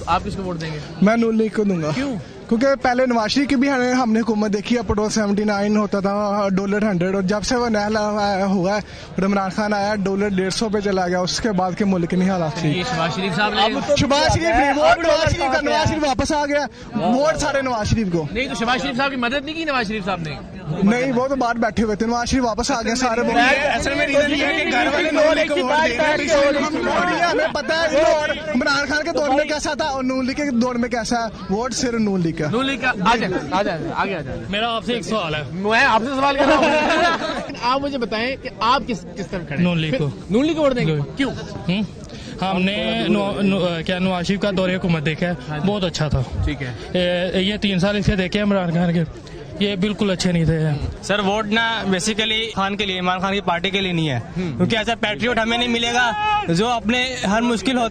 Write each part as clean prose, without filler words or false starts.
آپ کس کو ووٹ دیں گے؟ میں نون لیگ کو دوں گا. کیوں؟ کیونکہ پہلے نواز شریف کی بھی ہم نے حکومت دیکھی ہے, پیٹرول 79 ہوتا تھا, $100, اور جب سے وہ نیا ہوا ہے اور عمران خان آیا $150 پہ چلا گیا, اس کے بعد کے ملک کے نہیں حالات ٹھیک. شہباز شریف صاحب شہباز شریف نہیں, ووٹ نواز شریف کا, نواز شریف واپس آ گیا, ووٹ سارے نواز شریف کو. نہیں تو شہباز شریف صاحب کی مدد نہیں کی نواز شریف صاحب نے؟ نہیں, وہ تو باہر بیٹھے ہوئے تھے, نواز شریف واپس آ گئے سارے. ہمیں پتا ہے عمران خان کے دور میں کیسا تھا اور نون لیگ کے دور میں کیسا ہے, ووٹ صرف نون لیگ کا. نون لیگ کا آگے آ جائیں. میرا آپ سے ایک سوال ہے. میں آپ سے سوال کر رہا ہوں, آپ مجھے بتائیں کہ آپ کس طرف کھڑے؟ نون لیگ کو. نون لیگ کو ووٹ دیں گے, کیوں؟ ہم نے کیا نواز شریف کا دور حکومت دیکھا ہے, بہت اچھا تھا. ٹھیک ہے. یہ 3 سال اس کے دیکھے عمران خان کے, یہ بالکل اچھے نہیں تھے. سر ووٹ نا بیسیکلی خان کے لیے, عمران خان کی پارٹی کے لیے نہیں ہے, کیونکہ ایسا پیٹریوٹ ہمیں نہیں ملے گا جو اپنے ہر مشکل میں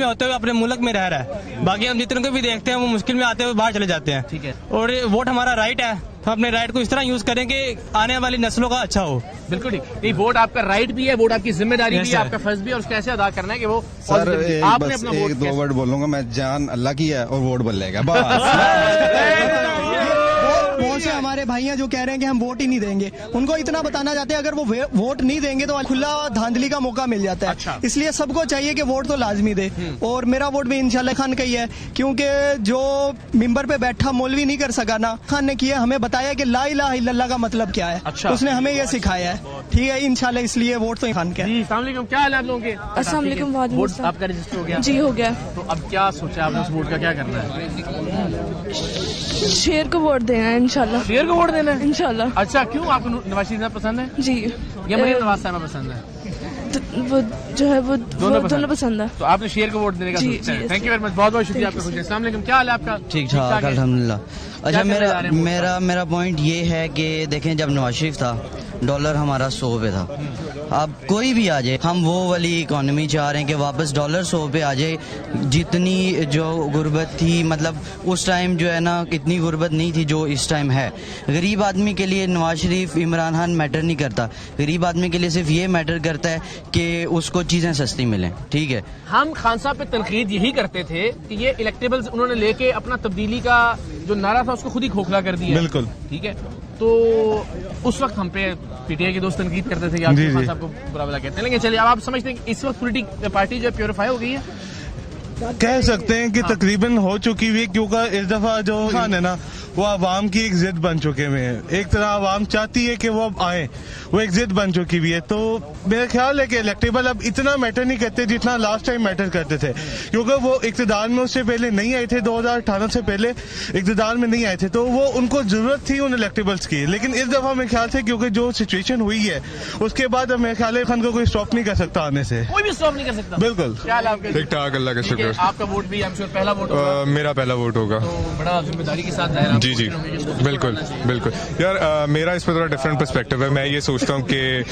ہوتے ہوئے اپنے ملک میں رہ رہا ہے. باقی ہم جتنے کو بھی دیکھتے ہیں وہ مشکل میں آتے ہوئے باہر چلے جاتے ہیں. ٹھیک ہے. اور ووٹ ہمارا رائٹ ہے, ہم اپنے رائٹ کو اس طرح یوز کریں کہ آنے والی نسلوں کا اچھا ہو. بالکل ٹھیک. نہیں, ووٹ آپ کا رائٹ بھی ہے, ووٹ آپ کی ذمہ داری بھی ہے, آپ کا فرض بھی ہے, اور اس کو ایسے ادا کرنا ہے کہ وہ سر آپ نے اپنا ایک 2 ورڈ بولوں گا میں, جان اللہ کی ہے اور ووٹ بولے گا بس. بہت سے ہمارے بھائی ہیں جو کہہ رہے ہیں کہ ہم ووٹ ہی نہیں دیں گے, ان کو اتنا بتانا چاہتے ہیں اگر وہ ووٹ نہیں دیں گے تو کھلا دھاندلی کا موقع مل جاتا ہے. اس لیے سب کو چاہیے کہ ووٹ تو لازمی دے, اور میرا ووٹ بھی انشاءاللہ خان کا ہی ہے, کیونکہ جو ممبر پہ بیٹھا مولوی نہیں کر سکا نا, خان نے کیا, ہمیں بتایا کہ لا الہ الا اللہ کا مطلب کیا ہے, اس نے ہمیں یہ سکھایا ہے. ٹھیک ہے, انشاءاللہ اس لیے ووٹ تو خان کا ہے. السلام علیکم, کیا حال ہے آپ لوگوں کے؟ السلام علیکم. ووٹ آپ کا رجسٹر ہو گیا؟ جی ہو گیا. تو اب کیا سوچا آپ نے, اس ووٹ کا کیا کرنا ہے؟ شیر کو ووٹ دینا ہے انشاءاللہ. شیر کو ووٹ دینا ہے انشاءاللہ. اچھا, کیوں آپ کو نواز شریف صاحب پسند ہے جی, یا مریم نواز صاحبہ پسند ہے؟ وہ جو ہے وہ دونوں پسند ہے. تو آپ نے شیر کو ووٹ دینے کا سوچا ہے. تھینک یو ویری مچ, بہت بہت شکریہ آپ کا. السلام علیکم, کیا حال ہے آپ کا؟ ٹھیک ٹھاک الحمدللہ. اچھا, میرا پوائنٹ یہ ہے کہ دیکھیں, جب نواز شریف تھا ڈالر ہمارا 100 پہ تھا. اب کوئی بھی آ جائے, ہم وہ والی اکانومی چاہ رہے ہیں کہ واپس ڈالر 100 پہ آ جائے. جتنی جو غربت تھی, مطلب اس ٹائم جو ہے نا اتنی غربت نہیں تھی جو اس ٹائم ہے. غریب آدمی کے لیے نواز شریف عمران خان میٹر نہیں کرتا, غریب آدمی کے لیے صرف یہ میٹر کرتا ہے کہ اس کو چیزیں سستی ملیں. ٹھیک ہے, ہم خان صاحب پہ تنقید یہی کرتے تھے کہ یہ الیکٹیبلز انہوں نے لے کے اپنا تبدیلی کا جو نعرہ تھا اس کو خود ہی کھوکھلا کر دیا. بالکل ٹھیک ہے. تو اس وقت ہم پہ پی ٹی آئی کے دوست تنقید کرتے تھے کہ آپ خان صاحب کو برا بلا کہتے ہیں, لیکن چلیے اب آپ سمجھتے ہیں کہ اس وقت پارٹی جو پیوریفائی ہو گئی ہے, کہہ سکتے ہیں کہ تقریباً ہو چکی ہوئی ہے, کیونکہ اس دفعہ جو خان ہے نا وہ عوام کی ایک ضد بن چکے ہوئے ہیں. ایک طرح عوام چاہتی ہے کہ وہ اب آئیں, وہ ایک ضد بن چکی ہوئی ہے. تو میرا خیال ہے کہ الیکٹیبل اب اتنا میٹر نہیں کرتے جتنا لاسٹ ٹائم میٹر کرتے تھے, کیونکہ وہ اقتدار میں اس سے پہلے نہیں آئے تھے, 2018 سے پہلے اقتدار میں نہیں آئے تھے, تو وہ ان کو ضرورت تھی ان الیکٹیبلس کی. لیکن اس دفعہ میرے خیال سے کیونکہ جو سچویشن ہوئی ہے اس کے بعد میرے خیال ہے خان کو کوئی اسٹاپ نہیں کر سکتا آنے سے. کوئی بھی اسٹاپ نہیں کر سکتا. بالکل ٹھیک ٹھاک, اللہ کا شکر. آپ کا ووٹ بھی پہلا ووٹ ہوگا. میرا پہلا ووٹ ہوگا. تو بڑا ذمہ داری کے ساتھ ظاہر. جی جی بالکل بالکل. یار میرا اس پہ تھوڑا ڈفرینٹ پرسپیکٹو ہے. میں یہ سوچتا ہوں کہ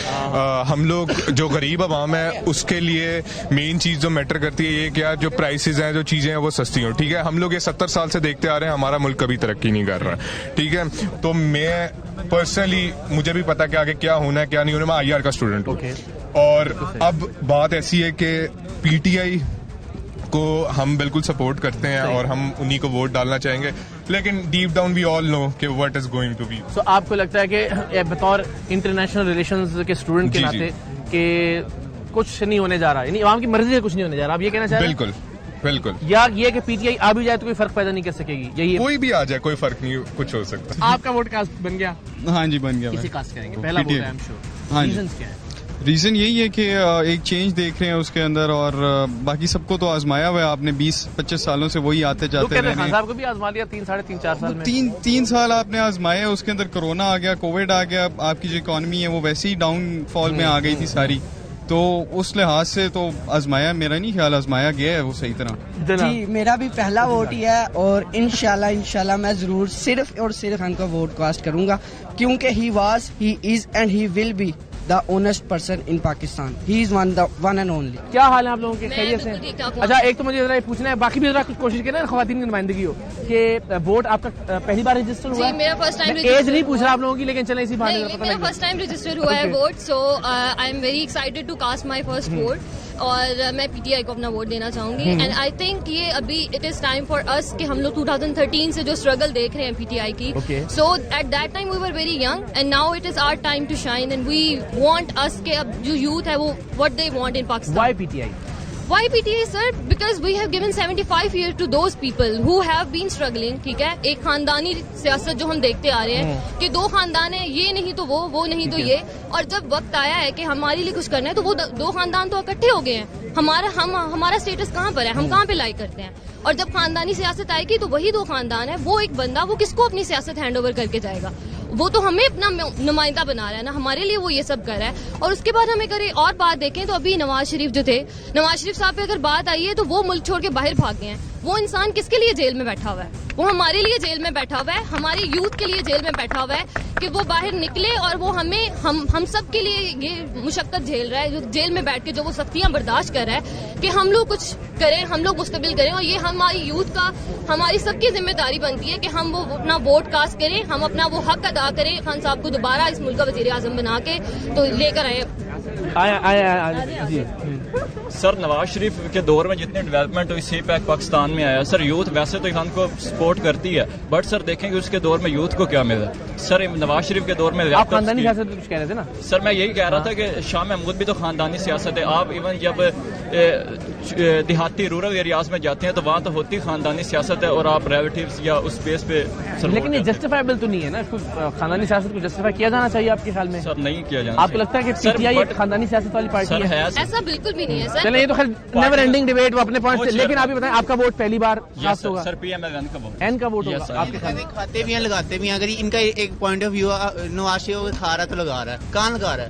ہم لوگ جو غریب عوام ہے اس کے لیے مین چیز جو میٹر کرتی ہے یہ کیا, جو پرائسز ہیں, جو چیزیں ہیں وہ سستی ہوں. ٹھیک ہے, ہم لوگ یہ 70 سال سے دیکھتے آ رہے ہیں, ہمارا ملک کبھی ترقی نہیں کر رہا. ٹھیک ہے, تو میں پرسنلی مجھے بھی پتا کہ آگے کیا ہونا ہے کیا نہیں ہونا. میں IR کا اسٹوڈنٹ ہوں, اور اب بات ایسی ہے کہ PTI کو ہم بالکل سپورٹ کرتے ہیں اور ہم انہی کو ووٹ ڈالنا چاہیں گے, لیکن deep down we all know کہ what is going to be. So آپ کو لگتا ہے کہ بطور انٹرنیشنل ریلیشنز کے اسٹوڈنٹ کے ناطے کہ کچھ نہیں ہونے جا رہا, یعنی عوام کی مرضی سے کچھ نہیں ہونے جا رہا, آپ یہ کہنا چاہ رہے ہیں؟ بالکل بالکل. یا یہ کہ PTI آ بھی جائے تو کوئی فرق پیدا نہیں کر سکے گی, یہی کوئی بھی آ جائے کوئی فرق نہیں کچھ ہو سکتا. آپ کا ووٹ کاسٹ بن گیا؟ ہاں جی بن گیا. کسی کاسٹ کریں گے, پہلا ووٹ ہے, I'm sure. ہاں ریزنز کیا ہے؟ ریزن یہی ہے کہ ایک چینج دیکھ رہے ہیں اس کے اندر, اور باقی سب کو تو آزمایا ہوا ہے آپ نے 20-25 سالوں سے, وہی آتے جاتے رہے. خان صاحب کو بھی آزما لیا 3-4 سال میں. 3 سال آپ نے آزمائے, اس کے اندر کرونا آ گیا, کووڈ آ گیا, آپ کی جو اکانومی ہے وہ ویسے ہی ڈاؤن فال میں آ گئی تھی ساری. تو اس لحاظ سے تو آزمایا, میرا نہیں خیال آزمایا گیا ہے وہ صحیح طرح. جی میرا بھی پہلا ووٹ ہی ہے, اور انشاءاللہ میں ضرور صرف اور صرف ان کا ووٹ کاسٹ کروں گا, کیونکہ he was, he is and he will be the honest person in Pakistan. He is one and only. کیا حال ہے آپ لوگوں کے, خیریت سے؟ اچھا, ایک تو مجھے ذرا یہ پوچھنا ہے, باقی بھی ذرا کچھ کوشش کریں خواتین کی نمائندگی ہو, کہ ووٹ آپ کا پہلی بار رجسٹر ہوا ہے؟ جی میرا فرسٹ ٹائم. ایج نہیں پوچھ رہا آپ لوگوں کی, لیکن چلیں اسی بہانے میرا فرسٹ ٹائم رجسٹر ہوا ہے vote, so I am very excited to cast my first vote. اور میں پی ٹی آئی کو اپنا ووٹ دینا چاہوں گی. اینڈ آئی تھنک یہ ابھی اٹ از ٹائم فار اس کہ ہم لوگ 2013 سے جو اسٹرگل دیکھ رہے ہیں پی ٹی آئی کی, so at that time we were very young and now it is our time to shine and we want us کہ اب جو یوتھ ہے وہ what they want in Pakistan. Why P T I? Why PTA, sir? Because we have given 75 years to those people who have been struggling. ٹھیک ہے, ایک خاندانی سیاست جو ہم دیکھتے آ رہے ہیں کہ دو خاندان ہیں, یہ نہیں تو وہ نہیں تو یہ, اور جب وقت آیا ہے کہ ہمارے لیے کچھ کرنا ہے تو وہ دو خاندان تو اکٹھے ہو گئے ہیں. ہمارا اسٹیٹس کہاں پر ہے, ہم کہاں پہ لائک کرتے ہیں, اور جب خاندانی سیاست آئے گی تو وہی دو خاندان ہے, وہ ایک بندہ وہ کس کو اپنی سیاست ہینڈ اوور کر کے جائے گا, وہ تو ہمیں اپنا نمائندہ بنا رہا ہے نا, ہمارے لیے وہ یہ سب کر رہا ہے. اور اس کے بعد ہم اگر اور بات دیکھیں تو ابھی نواز شریف جو تھے, نواز شریف صاحب پہ اگر بات آئی ہے تو وہ ملک چھوڑ کے باہر بھاگ گئے ہیں. وہ انسان کس کے لیے جیل میں بیٹھا ہوا ہے, وہ ہمارے لیے جیل میں بیٹھا ہوا ہے, ہمارے یوتھ کے لیے جیل میں بیٹھا ہوا ہے کہ وہ باہر نکلے, اور وہ ہم سب کے لیے یہ مشقت جھیل رہا ہے, جو جیل میں بیٹھ کے جو وہ سختیاں برداشت کر رہا ہے کہ ہم لوگ کچھ کریں, ہم لوگ مستقبل کریں. اور یہ ہماری یوتھ کا, ہماری سب کی ذمہ داری بنتی ہے کہ ہم وہ اپنا ووٹ کاسٹ کریں, ہم اپنا وہ حق ادا کریں خان صاحب کو دوبارہ اس ملک کا وزیر اعظم بنا کے تو لے کر آئے. جی سر, نواز شریف کے دور میں جتنی ڈیولپمنٹ ہوئی سی پیک پاکستان میں آیا, سر یوتھ ویسے تو خان کو سپورٹ کرتی ہے, بٹ سر دیکھیں گے اس کے دور میں یوتھ کو کیا ملا. سر نواز شریف کے دور میں آپ خاندانی سیاست کچھ کہہ رہے تھے نا سر, میں یہی کہہ رہا تھا کہ شاہ محمود بھی تو خاندانی سیاست ہے. آپ ایون جب دیہاتی رورل ایریاز میں جاتے ہیں تو وہاں تو ہوتی خاندانی سیاست ہے, اور آپ ریلیٹیوز یا اس بیس پہ سر, لیکن یہ جسٹیفائبل تو نہیں ہے نا, خاندانی سیاست کو جسٹیفائی کیا جانا چاہیے آپ کے خیال میں؟ سر نہیں کیا جانا. آپ کو لگتا ہے کہ پی ٹی آئی ایک خاندانی سیاست والی پارٹی ہے؟ ایسا بالکل بھی نہیں ہے سر. چلیں, یہ تو خیر نیور اینڈنگ ڈیبیٹ, وہ اپنے پوائنٹ. لیکن آپ یہ بتائیں, آپ کا ووٹ پہلی بار کاسٹ ہوگا؟ سر پی ایم ایل کا ووٹ, این کا ووٹ ہوگا آپ کے خیال میں؟ کھاتے بھی ہیں, لگاتے بھی ہیں. اگر ان کا ایک point of view Nawaz Sharif کھا رہا ہے تو لگا رہا ہے, کہاں لگا رہا ہے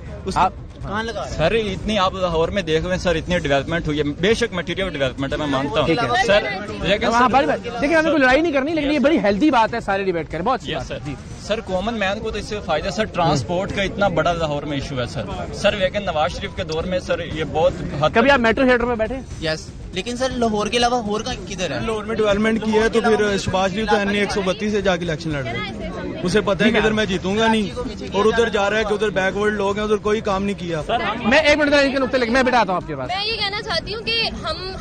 کہاں لگا رہا ہے؟ سر اتنی آپ لاہور میں دیکھ لیں سر, اتنی ڈیولپمنٹ ہوئی ہے, بے شک میٹیریل ڈیولپمنٹ ہے, میں مانتا ہوں سر, لیکن ہمیں کوئی لڑائی نہیں کرنی, لیکن یہ بڑی ہیلدی بات ہے, سارے ڈیبیٹ کریں, بہت اچھی. سر کامن مین کو تو اس سے فائدہ, سر ٹرانسپورٹ کا اتنا بڑا لاہور میں ایشو ہے سر, لیکن نواز شریف کے دور میں سر یہ بہت. کبھی آپ میٹرو تھیٹر میں بیٹھے؟ یس, لیکن سر لاہور کے علاوہ اور کدھر ہے؟ لاہور میں ڈیولپمنٹ کی ہے تو پھر شہباز شریف تو 132 سے جا کے الیکشن لڑ رہے ہیں, اسے پتہ ہے کہ ادھر میں جیتوں گا نہیں, اور ادھر جا رہا ہے کہ ادھر بیک ورڈ لوگ ہیں, ادھر کوئی کام نہیں کیا. میں ایک منٹ کے نقطے میں بتاتا ہوں آپ کے پاس. میں یہ کہنا چاہتی ہوں کہ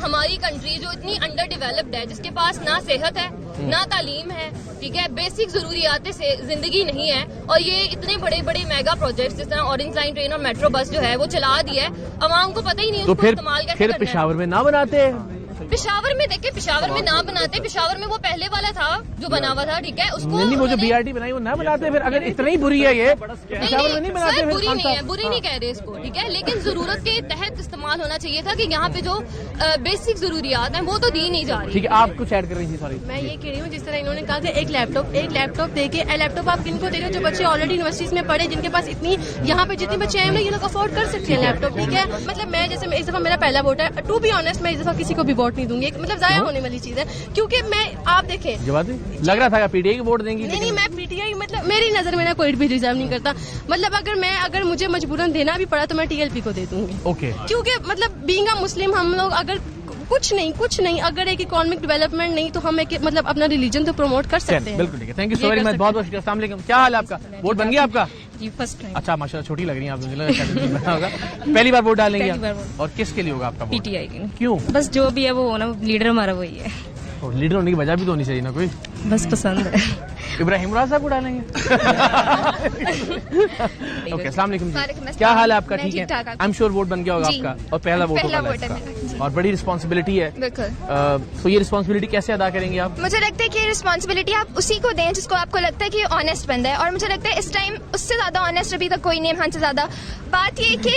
ہماری کنٹری جو اتنی انڈر ڈیولپڈ ہے, جس کے پاس نہ صحت ہے نہ تعلیم ہے, ٹھیک ہے, بیسک ضروریات سے زندگی نہیں ہے, اور یہ اتنے بڑے بڑے میگا پروجیکٹس جس طرح اورنج لائن ٹرین اور میٹرو بس جو ہے وہ چلا دیا ہے, عوام کو پتہ ہی نہیں تو اس کو استعمال کیسے کرنا ہے. پشاور میں نہ بناتے, پشاور میں دیکھیں, پشاور میں نہ بناتے, پشاور میں وہ پہلے والا تھا جو بنا ہوا تھا, ٹھیک ہے, اس کو وہ جو بی آر ٹی بنائی وہ نہ بناتے. پھر اگر اتنی بری ہے یہ پشاور میں نہیں بناتے. بری نہیں ہے, بری نہیں کہہ رہے اس کو, ٹھیک ہے, لیکن ضرورت کے تحت استعمال ہونا چاہیے تھا کہ یہاں پہ جو بیسک ضروریات ہیں وہ تو دی نہیں جا رہی. ٹھیک ہے, آپ کچھ ایڈ کر رہی تھی. سوری, میں یہ کہہ رہی ہوں جس طرح انہوں نے کہا کہ ایک لیپ ٹاپ دے کے, لیپ ٹاپ آپ کن کو دے رہے ہو؟ جو بچے آلریڈی یونیورسٹیز میں پڑھے, جن کے پاس اتنی, یہاں پہ جتنے بچے ہیں یہ لوگ افورڈ کر سکتے ہیں لیپ ٹاپ, ٹھیک ہے. مطلب میں جیسے اس دفعہ میرا پہلا ووٹ ہے, ٹو بی آنیسٹ میں اس دفعہ کسی کو بھی ووٹ نہیں دوں گی, مطلب ضائع ہونے والی چیز ہے, کیونکہ میں, آپ دیکھیں, لگ رہا تھا پی ٹی آئی کو ووٹ دیں گی. نہیں, میں پی ٹی آئی, مطلب میری نظر میں نا کوئی بھی ڈیزرو نہیں کرتا. مطلب اگر مجھے مجبوراً دینا بھی پڑا تو میں ٹی ایل پی کو دے دوں گی, کیونکہ مطلب بینگ اے مسلم ہم لوگ اگر کچھ نہیں اگر ایک اکانومک ڈیولپمنٹ نہیں تو ہم مطلب اپنا ریلیجن تو پروموٹ کر سکتے ہیں. بالکل ٹھیک ہے, thank you so very much, بہت بہت شکریہ. السلام علیکم, کیا حال ہے آپ کا؟ ووٹ بن گیا آپ کا؟ جی فرسٹ ٹائم. اچھا ماشاء اللہ, چھوٹی لگ رہی ہیں آپ, مجھے لگا ہوگا پہلی بار ووٹ ڈالیں گے. اور کس کے لیے ہوگا آپ کا؟ پی ٹی آئی کی. کیوں؟ بس جو بھی ہے وہ ہونا, لیڈر ہمارا وہی ہے. لیڈر ہونے کی وجہ بھی تو ہونی چاہیے نا کوئی. بس پسند ہے. ابراہیم راز صاحب کو ڈالیں گے. اوکے, السلام علیکم جی, کیا حال ہے آپ کا؟ ٹھیک ہے, آئی ایم شیور ووٹ بن گیا ہوگا آپ کا, اور پہلا ووٹ ہوگا, اور بڑی رسپانسبلٹی ہے. تو یہ رسپانسبلٹی کیسے ادا کریں گے آپ؟ مجھے لگتا ہے کہ یہ رسپانسبلٹی آپ اسی کو دیں جس کو آپ کو لگتا ہے کہ یہ آنیسٹ بندہ ہے, اور مجھے لگتا ہے اس ٹائم اس سے زیادہ آنیسٹ ابھی تک کوئی نہیں ہے, ہم سے زیادہ. بات یہ کہ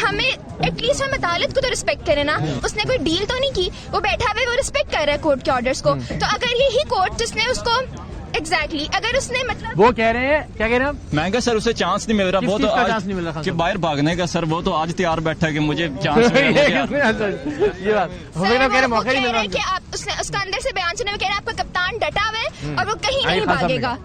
ہمیں ایٹ لیسٹ ہم عدالت کو تو رسپیکٹ کریں نا, اس نے کوئی ڈیل تو نہیں کی, وہ بیٹھا ہوا ہے, وہ رسپیکٹ کر رہا ہے کورٹ کے آرڈرس کو. تو اگر یہی کورٹ جس نے اس کو ایگزیکٹلی اگر اس نے مطلب وہ کہہ رہے ہیں, کیا کہہ رہے ہیں آپ؟ میں کہا سر اسے چانس نہیں مل رہا, وہ تو چانس نہیں مل رہا کہ باہر بھاگنے کا, سر وہ تو آج تیار بیٹھا ہے کہ مجھے چانس مل رہا. یہ بات کہہ رہے موقع نہیں مل رہا کہ آپ اس کا اندر سے بیان سنے میں کہہ رہے ہیں آپ کا کپتان ڈٹا ہوا ہے اور وہ کہیں نہیں بھاگے گا.